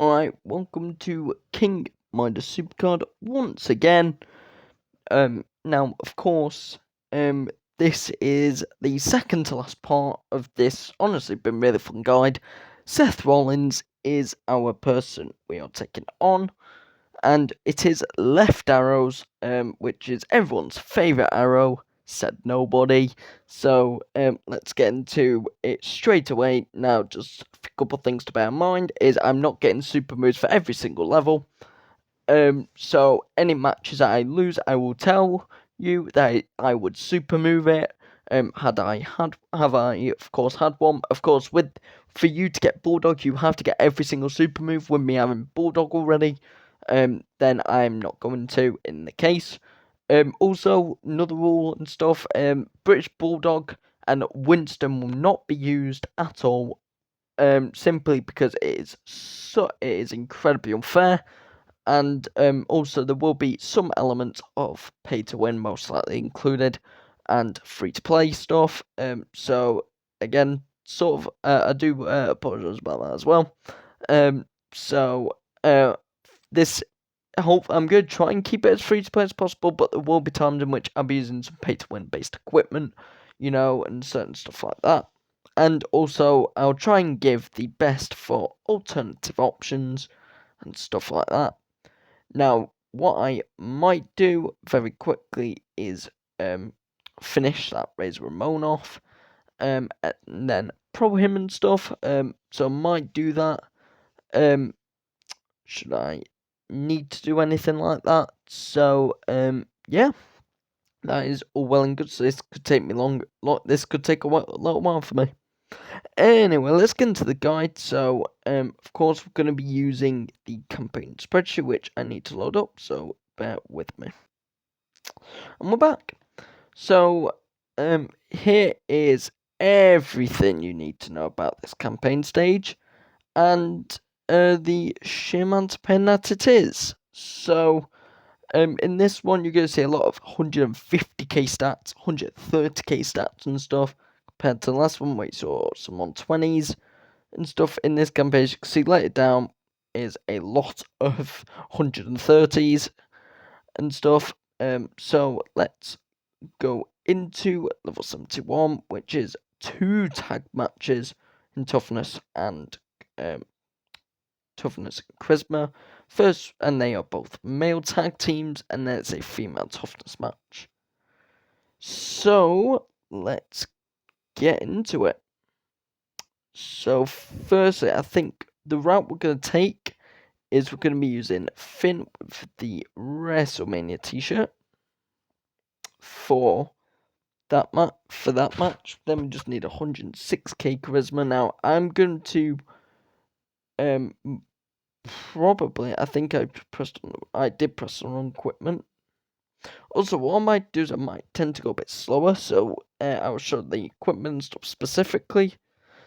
Alright, welcome to King Midas Supercard once again. Now, of course, this is the second to last part of this honestly been really fun guide. Seth Rollins is our person we are taking on, and it is left arrows, which is everyone's favourite arrow, said nobody. So let's get into it straight away. Now, just a couple things to bear in mind is I'm not getting super moves for every single level. So any matches that I lose, I will tell you that I would super move it. Have I of course had one? Of course, for you to get Bulldog, you have to get every single super move. With me having Bulldog already, then I'm not going to in the case. Also, another rule and stuff, British Bulldog and Winston will not be used at all, simply because it is incredibly unfair, and also there will be some elements of pay to win most likely included, and free to play stuff. So again, sort of, I do apologise about that as well. So this I'm going to try and keep it as free to play as possible, but there will be times in which I'll be using some pay to win based equipment, and certain stuff like that. And also, I'll try and give the best for alternative options and stuff like that. Now, what I might do very quickly is finish that Razor Ramon off, and then pro him and stuff. So I might do that. Should I need to do anything like that? So yeah, that is all well and good. So this could take me long. This could take a little while for me. Anyway, let's get into the guide. So, of course, we're going to be using the campaign spreadsheet, which I need to load up, so bear with me. And we're back. So, here is everything you need to know about this campaign stage, and the sheer amount of pen that it is. So, in this one, you're going to see a lot of 150k stats, 130k stats and stuff, compared to the last one where you saw some 120s and stuff. In this campaign, as you can see later down, is a lot of 130s and stuff. So let's go into level 71, which is 2 tag matches in toughness and charisma. First, and they are both male tag teams, and then it's a female toughness match. So let's get into it. So firstly, I think the route we're going to take is we're going to be using Finn with the WrestleMania t-shirt for that match. Then we just need 106k charisma. Now I'm going to probably, I think I did press the wrong equipment. Also, what I might do is I might tend to go a bit slower, so I will show the equipment and stuff specifically.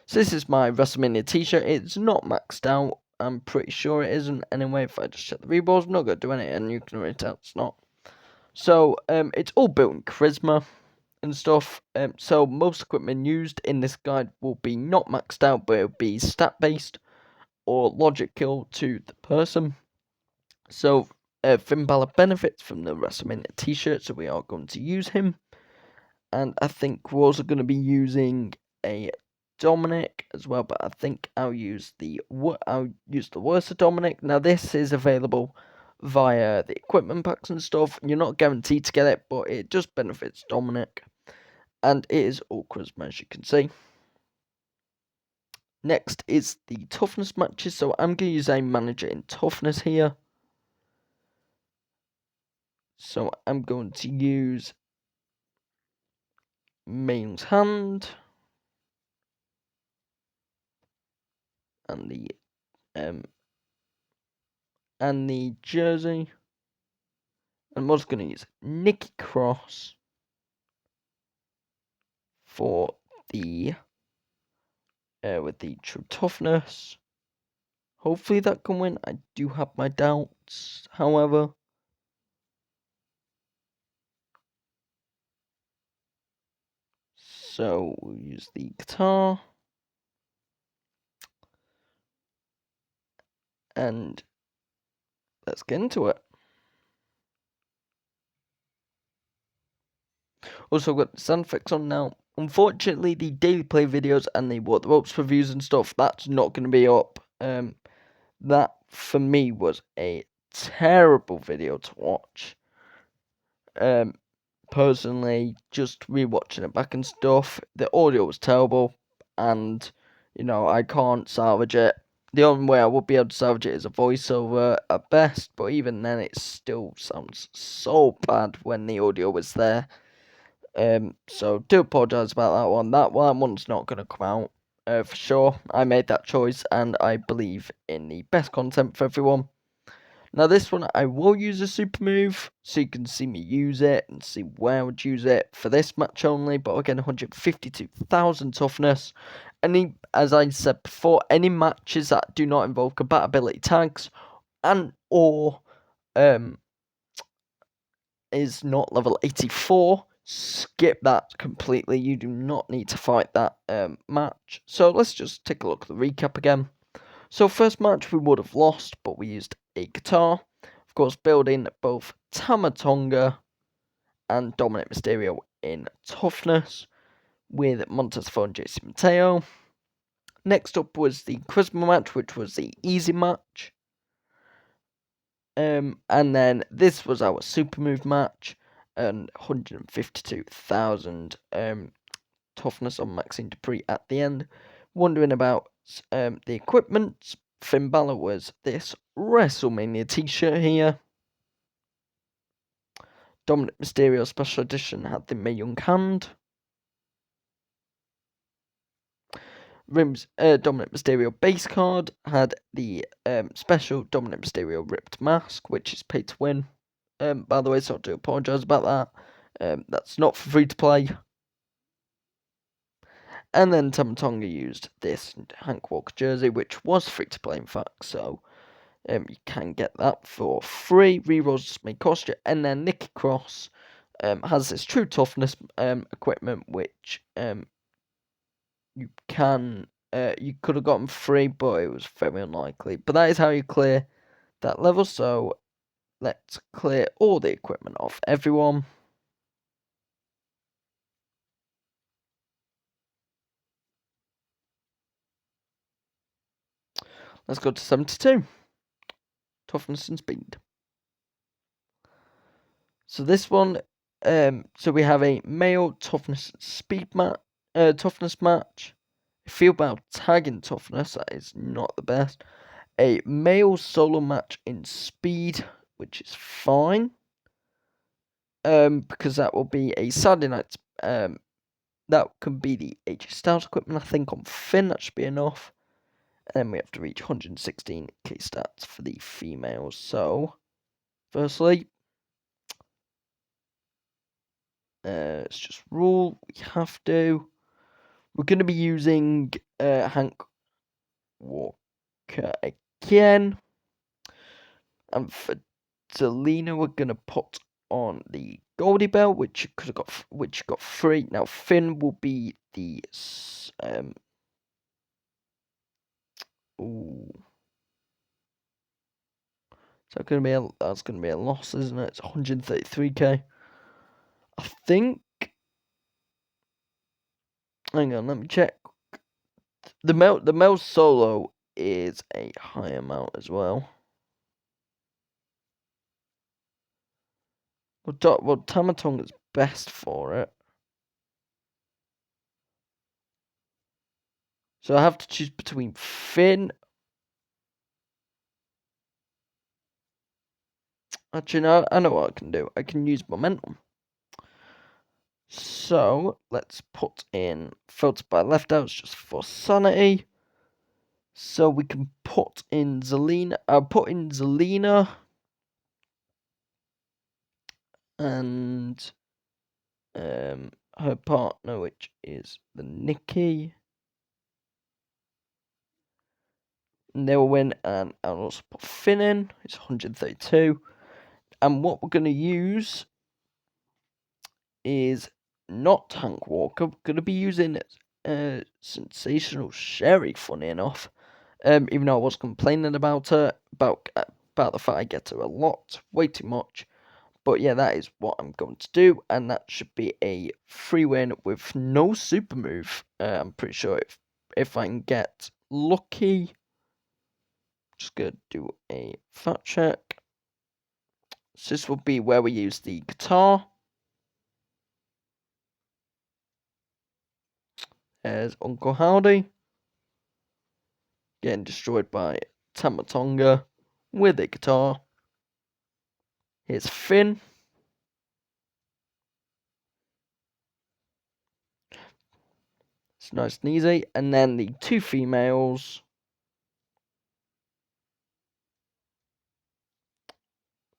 So this is my WrestleMania t-shirt. It's not maxed out. I'm pretty sure it isn't. Anyway, if I just check the reballs, I'm not going to do anything, and you can already tell it's not. So, it's all built in charisma and stuff. So most equipment used in this guide will be not maxed out, but it'll be stat-based or logic kill to the person. So, Finn Balor benefits from the WrestleMania t-shirt, so we are going to use him. And I think we're also going to be using a Dominic as well, but I think I'll use the worst of Dominic. Now this is available via the equipment packs and stuff. You're not guaranteed to get it, but it just benefits Dominic, and it is all charisma, as you can see. Next is the toughness matches, so I'm going to use a manager in toughness here. So I'm going to use Mane's Hand and the jersey. I'm also going to use Nikki Cross for the with the true toughness. Hopefully that can win. I do have my doubts, however. So we'll use the guitar. and let's get into it. Also, I've got the sound effects on now. Unfortunately, the daily play videos and the what the ropes reviews and stuff, that's not going to be up. That for me was a terrible video to watch. Personally, just rewatching it back and stuff, the audio was terrible, and I can't salvage it. The only way I would be able to salvage it is a voiceover at best, but even then, it still sounds so bad when the audio was there. So do apologise about that one. That one's not going to come out for sure. I made that choice, and I believe in the best content for everyone. Now this one, I will use a super move, so you can see me use it and see where I would use it for this match only. But again, 152,000 toughness. As I said before, any matches that do not involve compatibility tags and or is not level 84, skip that completely. You do not need to fight that match. So let's just take a look at the recap again. So first match we would have lost, but we used a guitar. Of course, building both Tama Tonga and Dominic Mysterio in toughness with Montez Ford and JC Mateo. Next up was the Charisma match, which was the easy match. And then this was our super move match, and 152,000 toughness on Maxine Dupree at the end. Wondering about the equipment. Finn Balor was this WrestleMania t-shirt here. Dominic Mysterio Special Edition had the Mae Young hand. Dominic Mysterio base card had the special Dominic Mysterio ripped mask, which is pay to win. By the way, so I do apologise about that. That's not for free to play. And then Tama Tonga used this Hank Walker jersey, which was free to play in fact, so you can get that for free. Rerolls may cost you. And then Nikki Cross has this True Toughness equipment, which you could have gotten free, but it was very unlikely. But that is how you clear that level. So let's clear all the equipment off everyone. Let's go to 72. Toughness and speed. So this one, so we have a male toughness toughness match. I feel about tagging toughness, that is not the best. A male solo match in speed, which is fine. Because that will be a Saturday night. That can be the AJ Styles equipment, I think, on Finn. That should be enough. And then we have to reach 116k stats for the females. So, firstly, it's just rule. We have to. We're going to be using Hank Walker again. And for Zelina, we're going to put on the Goldie Bell, which got free. Now Finn will be the that's gonna be a loss, isn't it? It's 133k. I think. Hang on, let me check. The male solo is a high amount as well. Well, Tama Tonga is best for it. So I have to choose between Finn. Actually, no, I know what I can do. I can use momentum. So let's put in filter by left outs just for sanity. So we can put in Zelina. And her partner, which is the Nikki. And they will win, and I'll also put Finn in. It's 132. And what we're going to use is not Hank Walker. We're going to be using Sensational Sherry, funny enough. Even though I was complaining about her, about the fact I get her a lot, way too much. But yeah, that is what I'm going to do, and that should be a free win with no super move. I'm pretty sure if I can get lucky, just gonna do a fact check. So this will be where we use the guitar. There's Uncle Howdy getting destroyed by Tamatonga with a guitar. Here's Finn. It's nice and easy. And then the two females.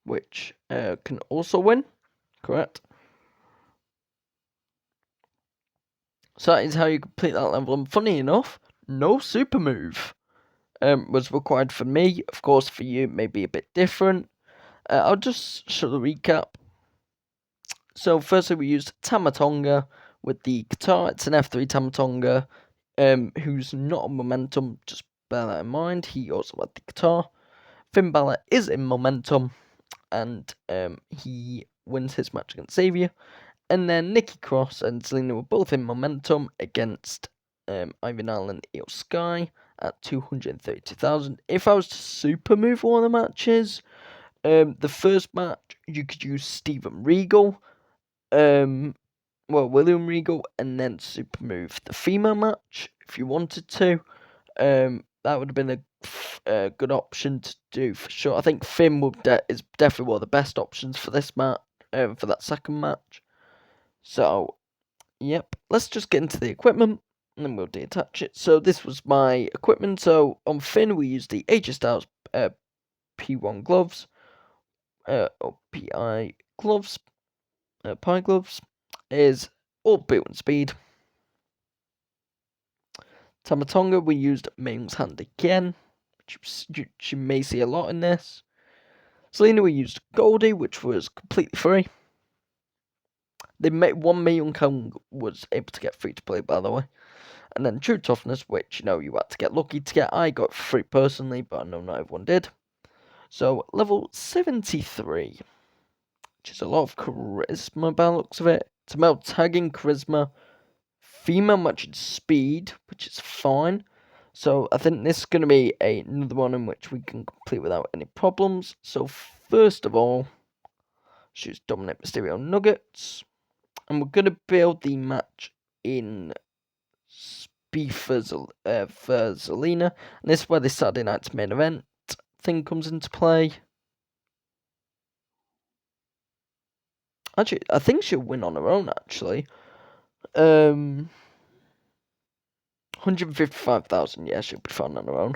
Which can also win. Correct. So that is how you complete that level. And funny enough, no super move was required for me. Of course, for you, it may be a bit different. I'll just show the recap. So firstly, we used Tamatonga with the guitar. It's an F3 Tamatonga, who's not on momentum. Just bear that in mind. He also had the guitar. Finn Balor is in momentum, and he wins his match against Xavier. And then Nikki Cross and Zelina were both in momentum against Ivan Allen and Io Sky at 232,000. If I was to super move one of the matches, the first match you could use Steven Regal, William Regal, and then super move the female match if you wanted to. That would have been a good option to do for sure. I think Finn is definitely one of the best options for this match, for that second match. So, yep, let's just get into the equipment and then we'll detach it. So this was my equipment. So on Finn, we used the AJ Styles P1 gloves, or PI gloves, Pi gloves, is all boot and speed. Tamatonga, we used Ming's hand again, which you may see a lot in this. Zelina, we used Goldie, which was completely free. One Mae Young Kong was able to get free to play, by the way. And then True Toughness, which, you had to get lucky to get. I got free personally, but I know not everyone did. So, level 73, which is a lot of charisma by the looks of it. It's about tagging charisma, female matching speed, which is fine. So, I think this is going to be another one in which we can complete without any problems. So, first of all, choose Dominic Mysterio Nuggets. And we're going to build the match in speed for Zelina. And this is where the Saturday night's main event thing comes into play. Actually, I think she'll win on her own, actually. 155,000, yeah, she'll be fine on her own.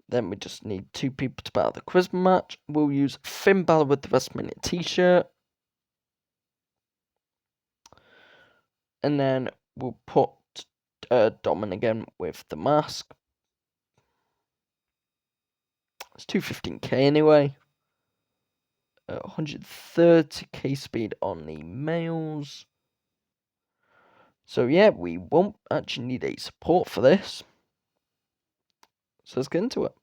Then we just need two people to battle the charisma match. We'll use Finn Balor with the WrestleMania t-shirt. And then we'll put Domin again with the mask. It's 215k anyway. 130k speed on the males. So yeah, we won't actually need a support for this. So let's get into it.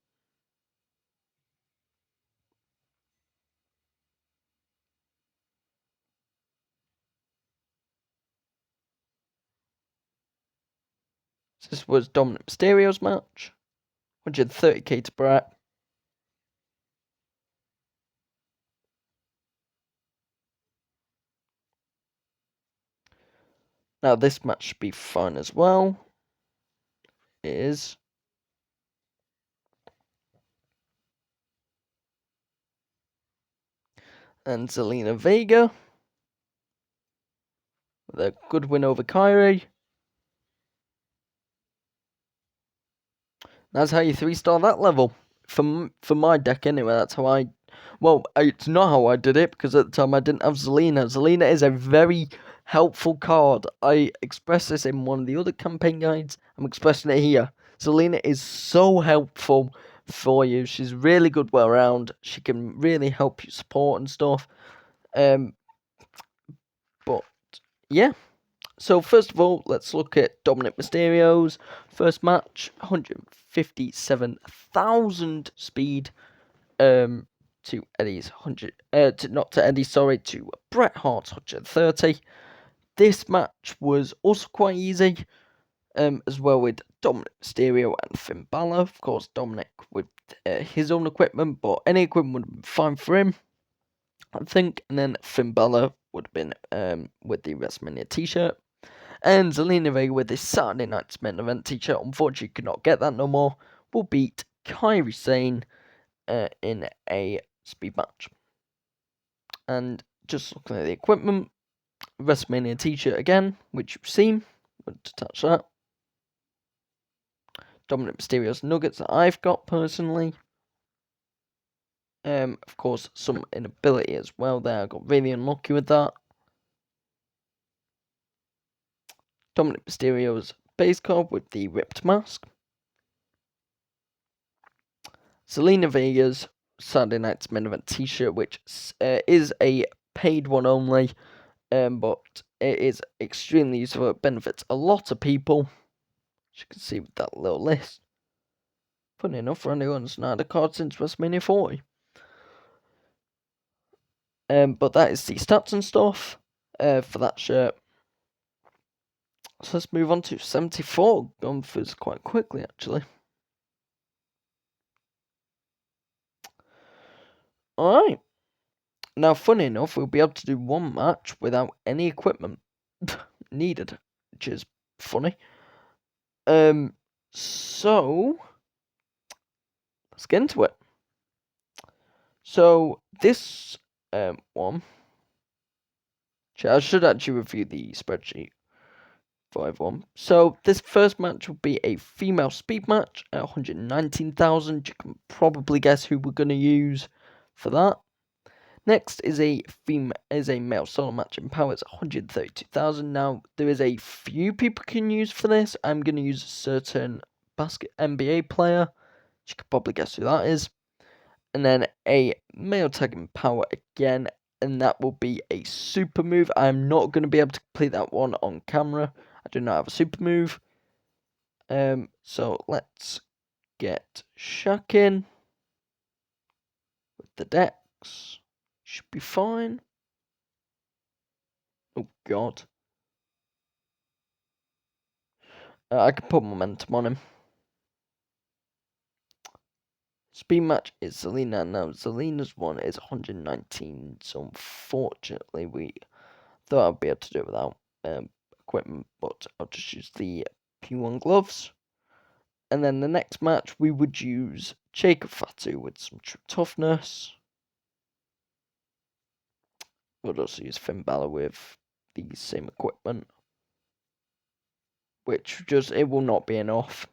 So this was Dominic Mysterio's match. 130k to Brett. Now this match should be fun as well. It is. And Zelina Vega with a good win over Kyrie. That's how you 3-star that level. For my deck anyway, that's how I... Well, it's not how I did it, because at the time I didn't have Zelina. Zelina is a very helpful card. I expressed this in one of the other campaign guides. I'm expressing it here. Zelina is so helpful for you. She's really good well round. She can really help you support and stuff. But, yeah. So first of all, let's look at Dominic Mysterio's first match. 157,000 speed. To Eddie's to Bret Hart's 130. This match was also quite easy. As well with Dominic Mysterio and Finn Balor. Of course, Dominic with his own equipment, but any equipment would have been fine for him, I think. And then Finn Balor would have been with the WrestleMania t-shirt. And Zelina Vega with this Saturday Night's Main Event t-shirt. Unfortunately, could not get that no more. Will beat Kairi Sane in a speed match. And just looking at the equipment, WrestleMania t-shirt again, which you've seen. Would attach that. Dominic Mysterio's nuggets that I've got personally. Of course, some inability as well there. I got really unlucky with that. Dominic Mysterio's base card with the ripped mask. Zelina Vega's Saturday Night's Main Event t-shirt, which is a paid one only, but it is extremely useful. It benefits a lot of people, as you can see with that little list. Funny enough, Randy Orton's not had a card since WrestleMania 40. But that is the stats and stuff for that shirt. So let's move on to 74. Gone through this quite quickly, actually. Alright. Now, funny enough, we'll be able to do one match without any equipment needed, which is funny. So let's get into it. So this one, I should actually review the spreadsheet for everyone. So this first match will be a female speed match at 119,000. You can probably guess who we're going to use for that. Next is a male solo match in power. It's 132,000. Now there is a few people can use for this. I'm going to use a certain NBA player. You can probably guess who that is. And then a male tag in power again, and that will be a super move. I'm not going to be able to complete that one on camera. I do not have a super move. So let's get Shaq in with the decks. Should be fine. Oh god. I can put momentum on him. Speed match is Zelina. Now, Zelina's one is 119, so unfortunately, we thought I'd be able to do it without equipment, but I'll just use the P1 gloves. And then the next match, we would use Jacob Fatu with some true toughness. We'll also use Finn Balor with the same equipment, which it will not be enough.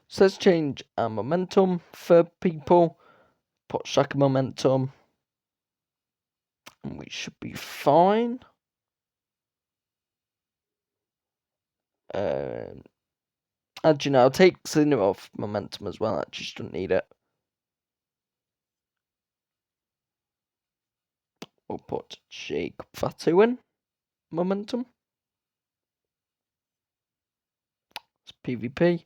So let's change our momentum for people. Put Shaq momentum. And we should be fine. Actually, no, I'll take Selena off momentum as well. I just don't need it. We'll put Jake Fatu in momentum. It's PvP.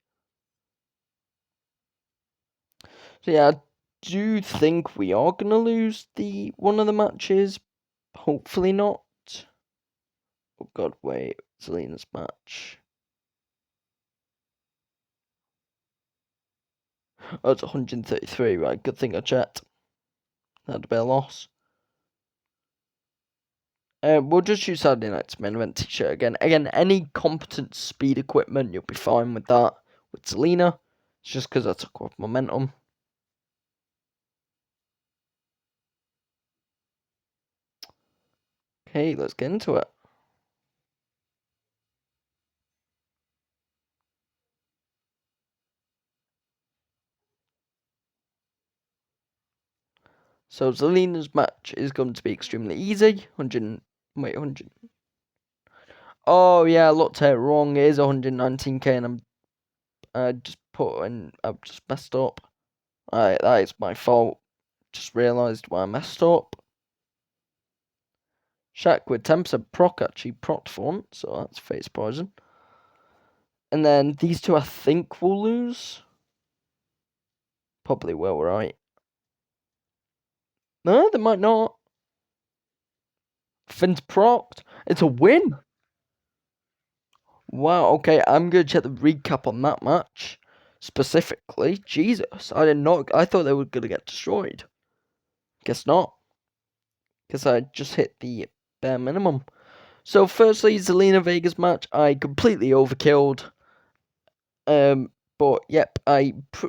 So yeah, I do think we are gonna lose one of the matches. Hopefully not. Oh god, wait, Selena's match. Oh, it's 133, right? Good thing I checked. That'd be a loss. We'll just use Saturday Night's Main Event t-shirt again. Again, any competent speed equipment, you'll be fine with that. With Selena, it's just because I took off momentum. Okay, let's get into it. So Zelina's match is going to be extremely easy. 100. Oh yeah, I looked at it wrong. It is 119k, and I've just messed up. Alright, that is my fault. Just realised why I messed up. Shaq with 10% proc, actually proc font, so that's face poison. And then these two I think will lose. Probably will, right? No, they might not. Finn's procced. It's a win. Wow, okay, I'm gonna check the recap on that match. Specifically. Jesus, I did not. I thought they were gonna get destroyed. Guess not. Because I just hit the bare minimum. So, firstly, Zelina Vega's match, I completely overkilled. But yep,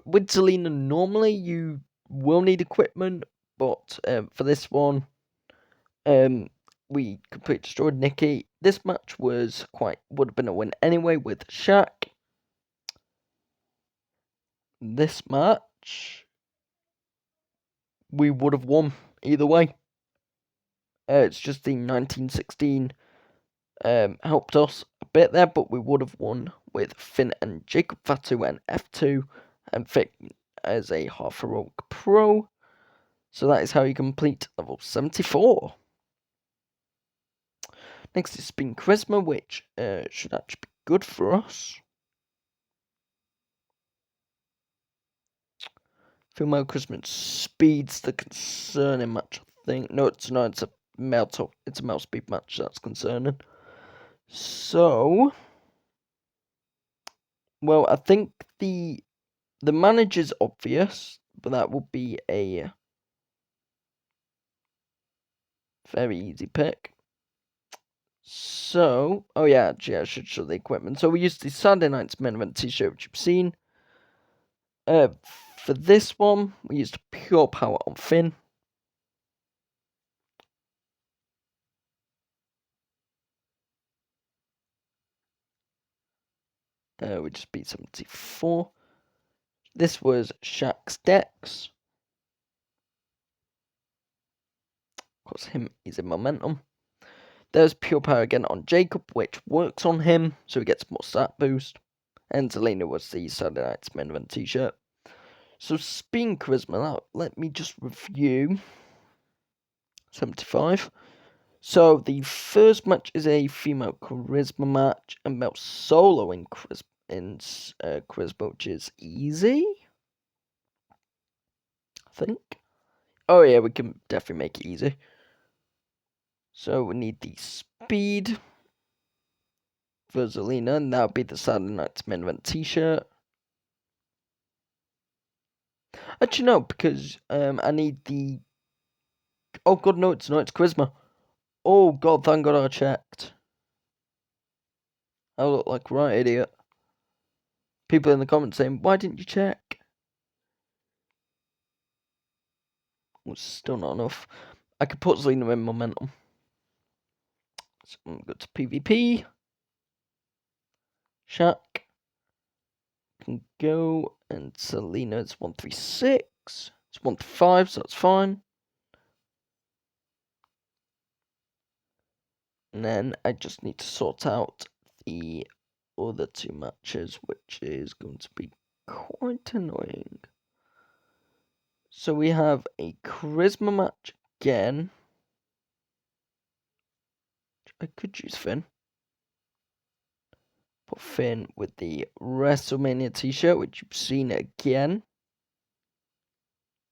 with Zelina normally you will need equipment, but for this one, we completely destroyed Nikki. This match would have been a win anyway with Shaq. This match we would have won either way. It's just the 1916 helped us a bit there, but we would have won with Finn and Jacob Fatu and F2 and Finn as a half heroic pro. So that is how you complete level 74. Next is Spin Charisma, which should actually be good for us. Female Charisma speed's the concerning match, I think. No, it's not. It's a male speed match. That's concerning. So, well, I think the manager's obvious, but that will be a very easy pick. So, oh yeah, actually, I should show the equipment. So we used the Saturday Night's Main Event t-shirt, which you've seen. For this one, we used Pure Power on Finn. We just beat 74. This was Shaq's Dex. Of course, he's in momentum. There's Pure Power again on Jacob, which works on him, so he gets more stat boost. And Zelina was the Saturday Night's Main Event t-shirt. So Spin Charisma, now let me just review. 75. So the first match is a female charisma match, and male solo in charisma, which is easy. I think. Oh yeah, we can definitely make it easy. So we need the speed for Zelina, and that'll be the Saturday Night's Main Event t-shirt. Actually no, because I need the. Oh god, no, it's not. It's charisma. Oh god, thank god I checked. I look like a right idiot. People in the comments saying, why didn't you check? Well, still not enough. I could put Zelina in momentum. So I'm going to PvP. Shaq can go, and Zelina is 136. It's 135, so that's fine. And then I just need to sort out the other two matches, which is going to be quite annoying. So we have a charisma match again. I could use Finn. Put Finn with the WrestleMania t-shirt, which you've seen again.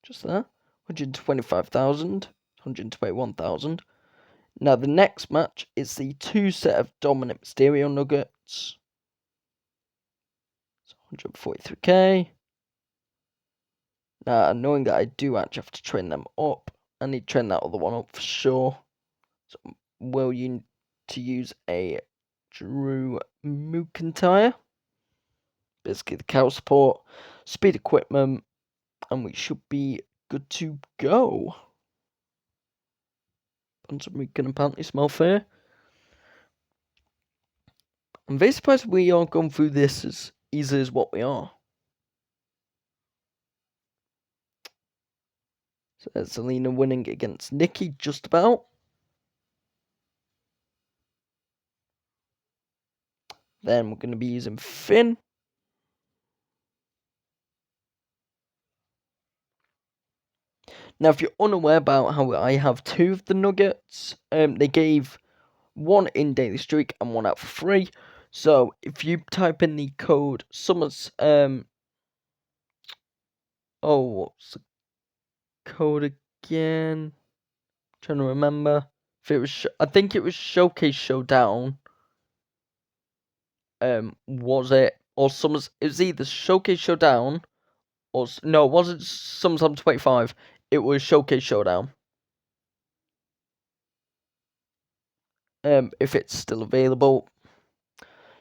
Just there. 125,000. 121,000. Now the next match is the 2 set of Dominant Mysterio nuggets. So 143k. Now, knowing that I do actually have to train them up, I need to train that other one up for sure. So, will you need to use a Drew McIntyre? Basically, the cow support, speed equipment, and we should be good to go. And we can apparently smell fair. I'm very surprised we are going through this as easy as what we are. So there's Zelina winning against Nikki just about. Then we're going to be using Finn. Now, if you're unaware about how I have 2 of the nuggets, they gave 1 in Daily Streak and 1 out for free. So if you type in the code Summers, what's the code again? Trying to remember if it was. I think it was Showcase Showdown. Was it or Summers? It was either Showcase Showdown or no, it wasn't SummerSlam 25. It was Showcase Showdown. If it's still available.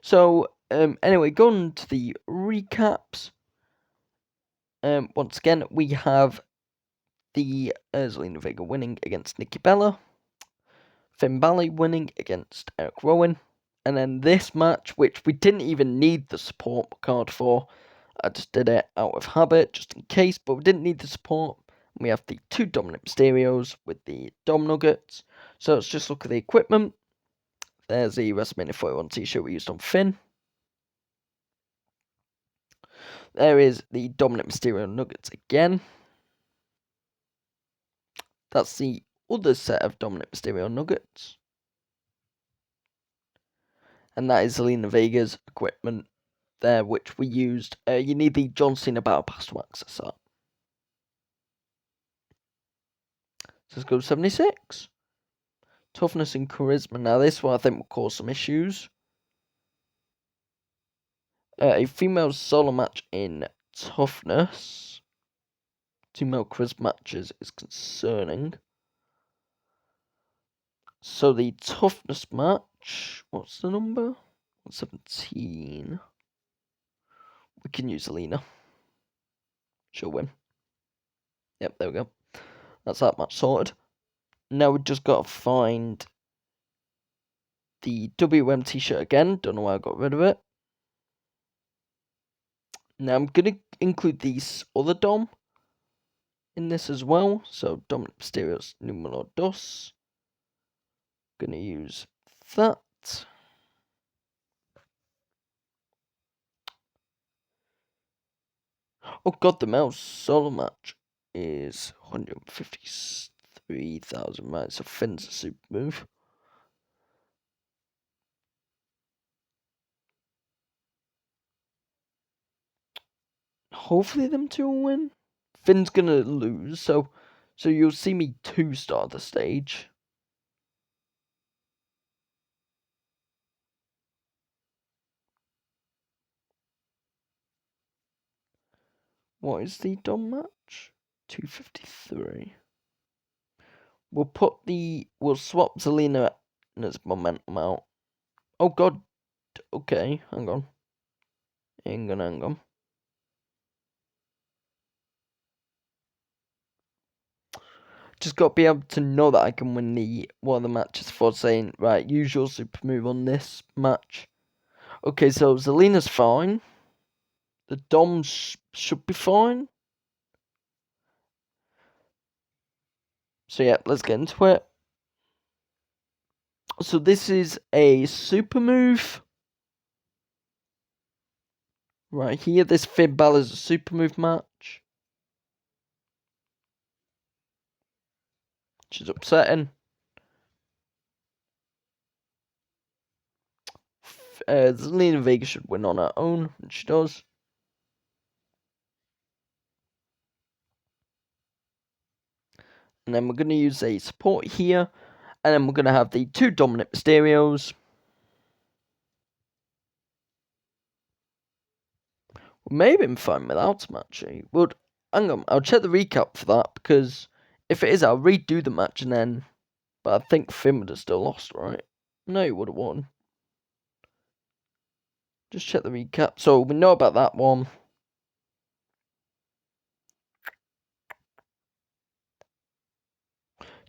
So anyway, going to the recaps. Once again, we have the Zelina Vega winning against Nikki Bella, Finn Balor winning against Eric Rowan, and then this match, which we didn't even need the support card for. I just did it out of habit, just in case, but we didn't need the support. We have the 2 Dominant Mysterios with the Dom Nuggets. So let's just look at the equipment. There's the WrestleMania 41 t-shirt we used on Finn. There is the Dominant Mysterio Nuggets again. That's the other set of Dominant Mysterio Nuggets. And that is Zelina Vega's equipment there, which we used. You need the John Cena Battle Pass to access that. So let's go to 76. Toughness and Charisma. Now this one I think will cause some issues. A female solo match in Toughness. 2 male Charisma matches is concerning. So the Toughness match, what's the number? 17. We can use Alina. She'll win. Yep, there we go. That's that match sorted. Now we've just got to find the WM t-shirt again. Don't know why I got rid of it. Now I'm going to include these other Dom in this as well. So Dominic Mysterio's Numero Dos. Going to use that. Oh god, the male solo match is 153,000, right? So Finn's a super move. Hopefully them 2 will win. Finn's gonna lose, so you'll see me 2-star the stage. What is the Dom match? 253. We'll swap Zelina's momentum out. Oh god. Okay, hang on. Hang on. Just got to be able to know that I can win one of the matches for saying, right, use your super move on this match. Okay, so Zelina's fine. The Dom should be fine. So yeah, let's get into it. So this is a super move. Right here, this Finn Balor's a super move match. Which is upsetting. Zelina Vega should win on her own, and she does. And then we're going to use a support here. And then we're going to have the 2 Dominant Mysterios. We may have been fine without them, actually. Well, hang on, I'll check the recap for that, because if it is, I'll redo the match and then... But I think Finn would have still lost, right? No, he would have won. Just check the recap. So, we know about that one.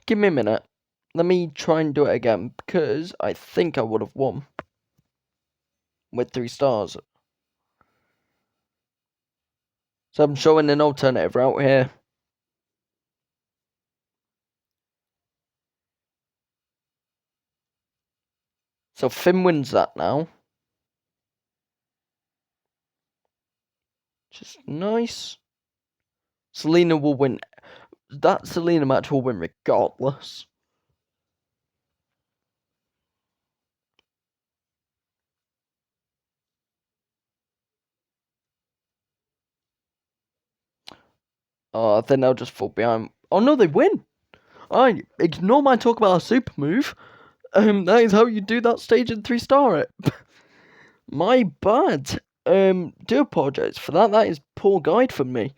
Give me a minute. Let me try and do it again, because I think I would have won. With 3 stars. So I'm showing an alternative route here. So Finn wins that now. Just nice. Zelina will win. that Zelina match will win regardless. Then they'll just fall behind. Oh no, they win! I ignore my talk about a super move. That is how you do that stage in 3-star it. My bad. Do apologise for that. That is poor guide from me.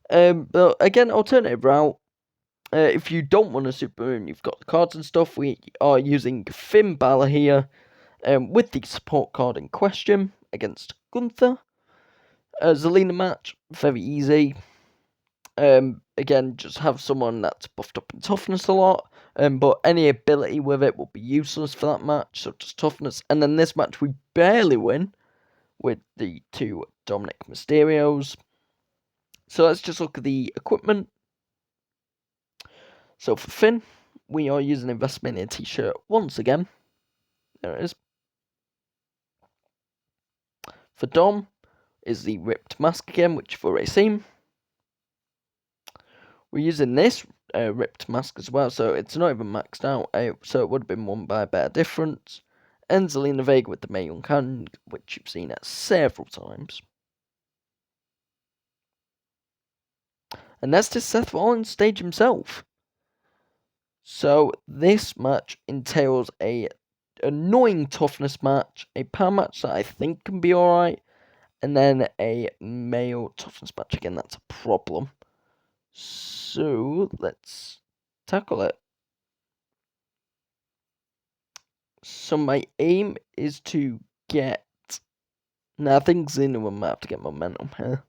But again, alternative route. If you don't want a super moon, you've got the cards and stuff. We are using Finn Balor here, with the support card in question against Gunther. Zelina match, very easy. Again, just have someone that's buffed up in toughness a lot. But any ability with it will be useless for that match, so just toughness. And then this match we barely win with the two Dominic Mysterios. So let's just look at the equipment. So for Finn, we are using a WrestleMania t-shirt once again. There it is. For Dom is the ripped mask again, which you've already seen. We're using this ripped mask as well, so it's not even maxed out, so it would have been won by a better difference. And Zelina Vega with the Mae Young Cannon, which you've seen at several times. And that's just Seth Rollins stage himself. So this match entails a annoying toughness match, a power match that I think can be alright, and then a male toughness match. Again, that's a problem. So let's tackle it. So my aim is to get. Now I think Xena will have to get momentum here.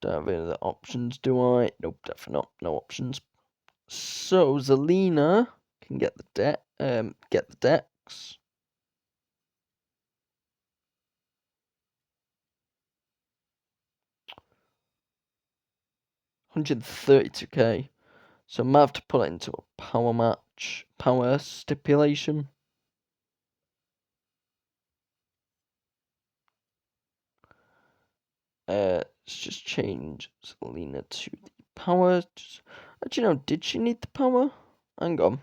Don't have any other options, do I? Nope, definitely not. No options. So Zelina can get the decks. $132k. So I might have to put it into a power match, power stipulation. Let's just change Zelina to the power. Actually, no, did she need the power? Hang on.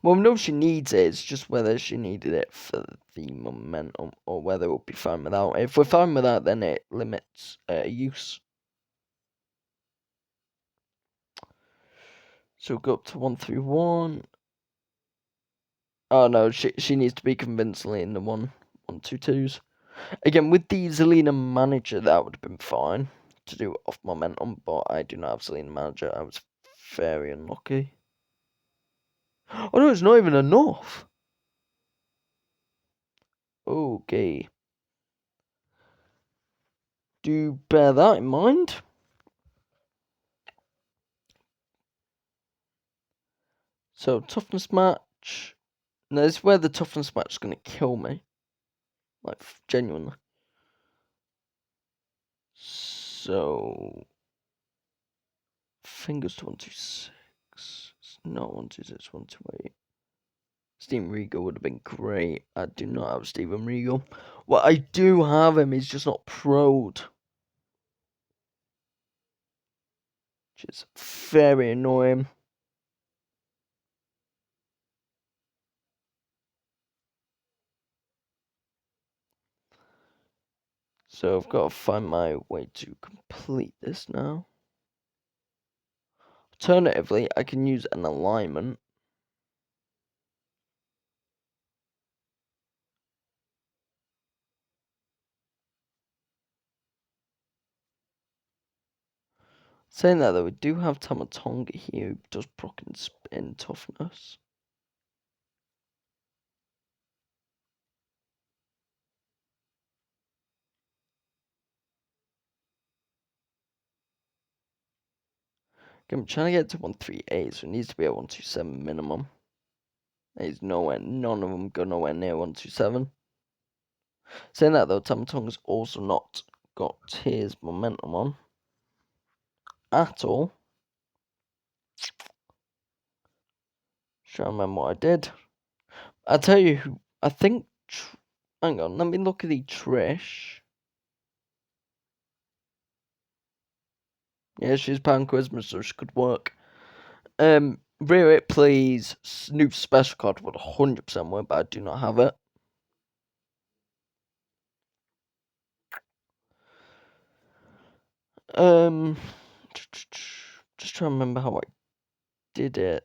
Well, no, she needs it. It's just whether she needed it for the momentum or whether we'll be fine without it. If we're fine without, then it limits use. So we'll go up to 131. Oh no, she needs to be convincingly in the 122s. Again, with the Zelina manager, that would have been fine to do off momentum, but I do not have Zelina manager. I was very unlucky. Oh no, it's not even enough. Okay. Do bear that in mind. So, toughness match. Now, this is where the toughness match is going to kill me. Like, genuinely. So, fingers to 126. It's not 126, 128. Steven Regal would have been great. I do not have Steven Regal. Well, I do have him, he's just not pro'd. Which is very annoying. So I've got to find my way to complete this now. Alternatively, I can use an alignment. Saying that though, we do have Tamatonga here who does proc and spin toughness. Okay, I'm trying to get to 138, so it needs to be at 127 minimum. There's nowhere, none of them go nowhere near 127. Saying that though, Tamatonga's also not got his momentum on at all. Trying to remember what I did. I'll tell you who, I think, hang on, let me look at the Trish. Yeah, she's Pan Charisma, so she could work. Rare Ripley's new special card would 100% work, but I do not have it. Just trying to remember how I did it.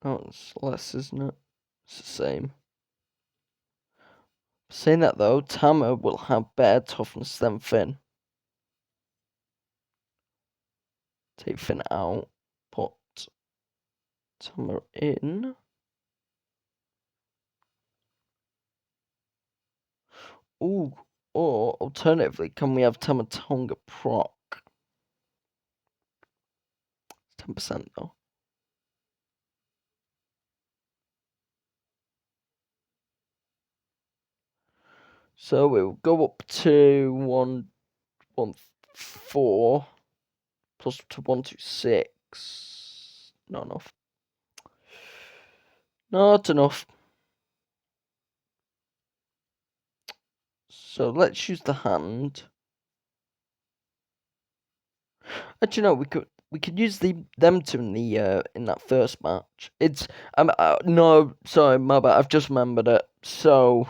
Oh, it's less, isn't it? It's the same. Saying that though, Tama will have better toughness than Finn. Take Finn out. Put Tama in. Ooh. Or alternatively, can we have Tamatonga proc? 10% though. So we'll go up to 114 plus to 126. Not enough. Not enough. So let's use the hand. Actually, no, we could use them two in that first match. It's no, sorry, my bad. I've just remembered it. So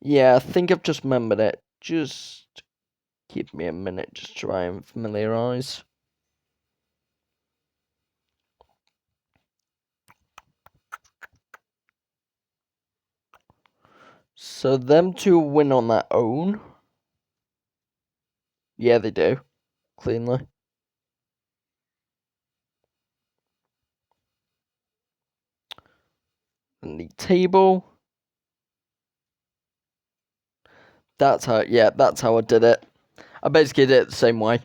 yeah, I think I've just remembered it. Just give me a minute, just try and familiarize. So them two win on their own. Yeah, they do cleanly. And the table. That's how. Yeah, that's how I did it. I basically did it the same way.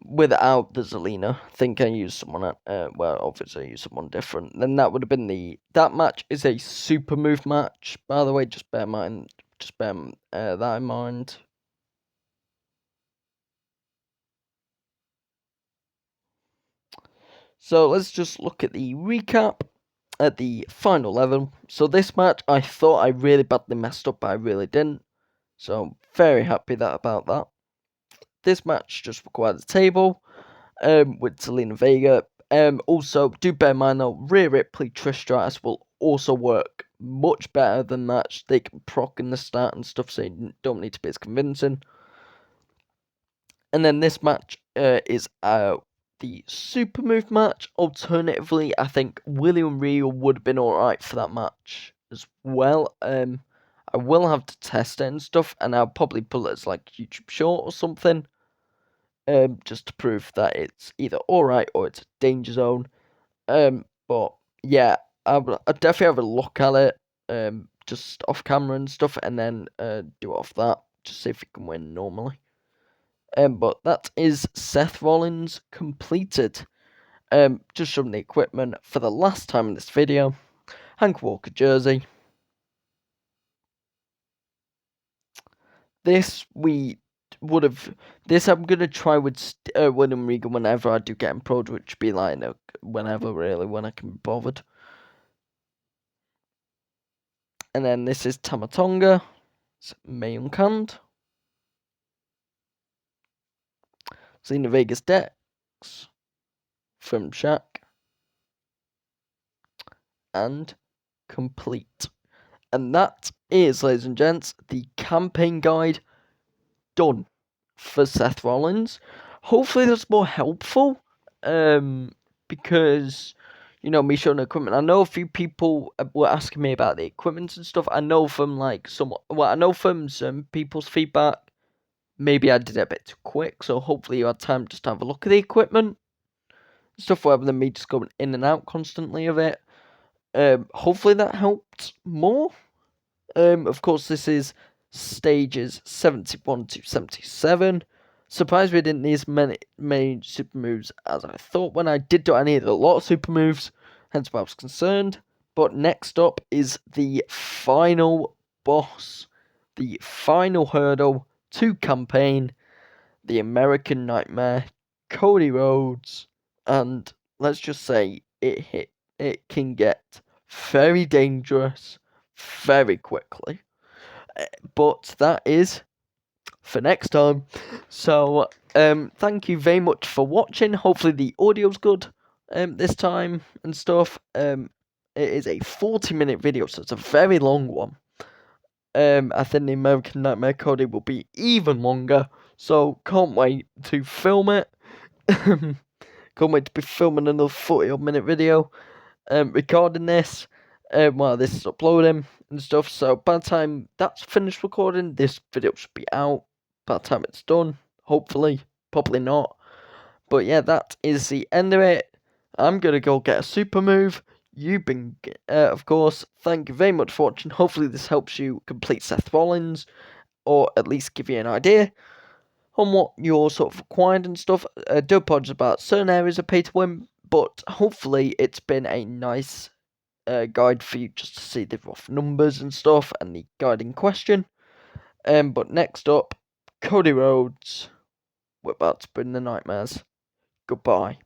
Without the Zelina, I think I used someone. Well, obviously I used someone different. Then that would have been that match is a super move match. By the way, just bear that in mind. So let's just look at the recap at the final level. So this match, I thought I really badly messed up, but I really didn't. So I'm very happy about that. This match just required a table. With Zelina Vega. Also, do bear in mind though, Rhea Ripley, Trish Stratus will also work much better than that. They can proc in the start and stuff, so you don't need to be as convincing. And then this match is the super move match. Alternatively, I think William Regal would have been alright for that match as well. I will have to test it and stuff, and I'll probably put it as like YouTube short or something. Just to prove that it's either alright or it's a danger zone. But yeah, I'll definitely have a look at it, just off camera and stuff, and then do it off that, just see if it can win normally. But that is Seth Rollins completed. Just showing the equipment for the last time in this video. Hank Walker jersey. This we would have. This I'm gonna try with William Regal whenever I do get him pro, which be like whenever really when I can be bothered. And then this is Tamatonga. It's Mayung Kand. Xena Vegas Dex from Shaq. And complete. And that is, ladies and gents, the campaign guide done for Seth Rollins. Hopefully that's more helpful. Because me showing the equipment. I know a few people were asking me about the equipment and stuff. I know from some people's feedback. Maybe I did it a bit too quick, so hopefully you had time just to have a look at the equipment stuff rather than me just going in and out constantly of it. Hopefully that helped more. Of course, this is stages 71 to 77. Surprised we didn't need as many super moves as I thought when I did do. I needed a lot of super moves. hence why I was concerned. But next up is the final boss, the final hurdle to campaign, the American Nightmare, Cody Rhodes, and let's just say it can get very dangerous very quickly. But that is for next time. So thank you very much for watching. Hopefully the audio's good this time and stuff. It is a 40-minute video, so it's a very long one. I think the American Nightmare Cody will be even longer, so can't wait to film it. Can't wait to be filming another 40-odd minute video, recording this while this is uploading and stuff. So by the time that's finished recording, this video should be out. By the time it's done, hopefully, probably not. But yeah, that is the end of it. I'm gonna go get a super move. You've been, of course, thank you very much for watching. Hopefully this helps you complete Seth Rollins, or at least give you an idea on what you're sort of required and stuff. I do apologize about certain areas of pay to win, but hopefully it's been a nice guide for you just to see the rough numbers and stuff and the guiding question. But next up, Cody Rhodes. We're about to bring the nightmares. Goodbye.